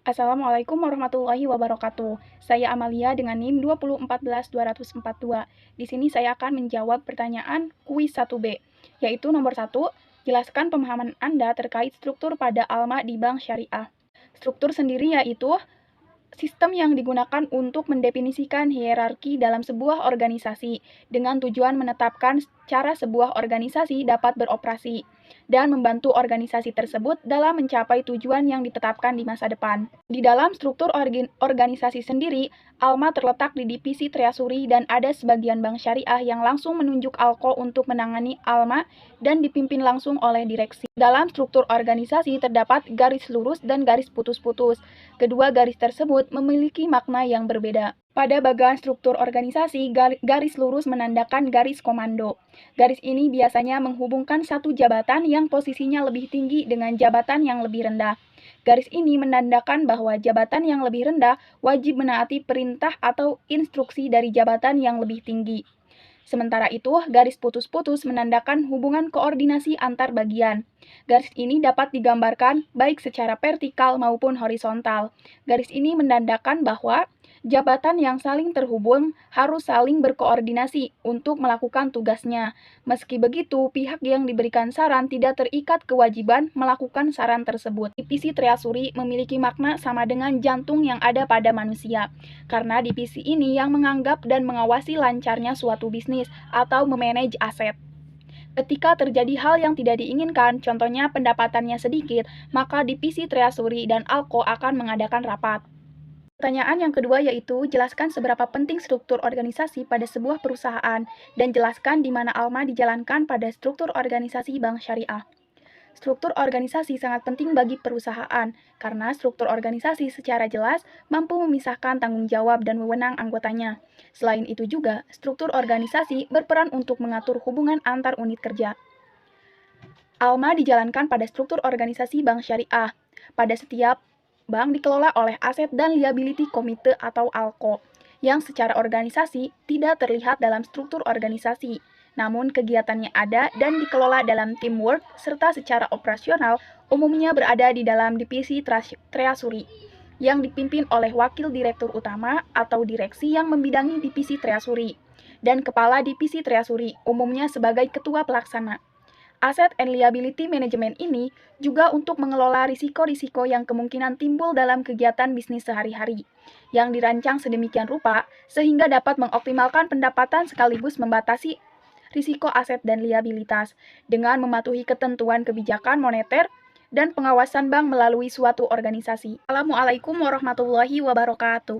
Assalamualaikum warahmatullahi wabarakatuh. Saya Amalia dengan NIM 2014242. Di sini saya akan menjawab pertanyaan kuis 1B, yaitu nomor 1, jelaskan pemahaman Anda terkait struktur pada ALMA di Bank Syariah. Struktur sendiri yaitu sistem yang digunakan untuk mendefinisikan hierarki dalam sebuah organisasi dengan tujuan menetapkan cara sebuah organisasi dapat beroperasi dan membantu organisasi tersebut dalam mencapai tujuan yang ditetapkan di masa depan. Di dalam struktur organisasi sendiri, ALMA terletak di divisi treasury dan ada sebagian bank syariah yang langsung menunjuk ALKO untuk menangani ALMA dan dipimpin langsung oleh direksi. Dalam struktur organisasi terdapat garis lurus dan garis putus-putus. Kedua garis tersebut memiliki makna yang berbeda. Pada bagian struktur organisasi, garis lurus menandakan garis komando. Garis ini biasanya menghubungkan satu jabatan yang posisinya lebih tinggi dengan jabatan yang lebih rendah. Garis ini menandakan bahwa jabatan yang lebih rendah wajib menaati perintah atau instruksi dari jabatan yang lebih tinggi. Sementara itu, garis putus-putus menandakan hubungan koordinasi antar bagian. Garis ini dapat digambarkan baik secara vertikal maupun horizontal. Garis ini menandakan bahwa jabatan yang saling terhubung harus saling berkoordinasi untuk melakukan tugasnya. Meski begitu, pihak yang diberikan saran tidak terikat kewajiban melakukan saran tersebut. Divisi treasury memiliki makna sama dengan jantung yang ada pada manusia, karena divisi ini yang menganggap dan mengawasi lancarnya suatu bisnis atau memanage aset. Ketika terjadi hal yang tidak diinginkan, contohnya pendapatannya sedikit, maka divisi treasury dan ALKO akan mengadakan rapat. Pertanyaan yang kedua yaitu, jelaskan seberapa penting struktur organisasi pada sebuah perusahaan dan jelaskan di mana ALMA dijalankan pada struktur organisasi bank syariah. Struktur organisasi sangat penting bagi perusahaan, karena struktur organisasi secara jelas mampu memisahkan tanggung jawab dan wewenang anggotanya. Selain itu juga, struktur organisasi berperan untuk mengatur hubungan antar unit kerja. ALMA dijalankan pada struktur organisasi bank syariah. Pada setiap bank dikelola oleh Aset dan Liability Komite atau ALKO, yang secara organisasi tidak terlihat dalam struktur organisasi. Namun kegiatannya ada dan dikelola dalam teamwork serta secara operasional umumnya berada di dalam divisi treasury yang dipimpin oleh wakil direktur utama atau direksi yang membidangi divisi treasury dan kepala divisi treasury umumnya sebagai ketua pelaksana. Asset and liability management ini juga untuk mengelola risiko-risiko yang kemungkinan timbul dalam kegiatan bisnis sehari-hari, yang dirancang sedemikian rupa sehingga dapat mengoptimalkan pendapatan sekaligus membatasi risiko aset dan liabilitas dengan mematuhi ketentuan kebijakan moneter dan pengawasan bank melalui suatu organisasi. Assalamualaikum warahmatullahi wabarakatuh.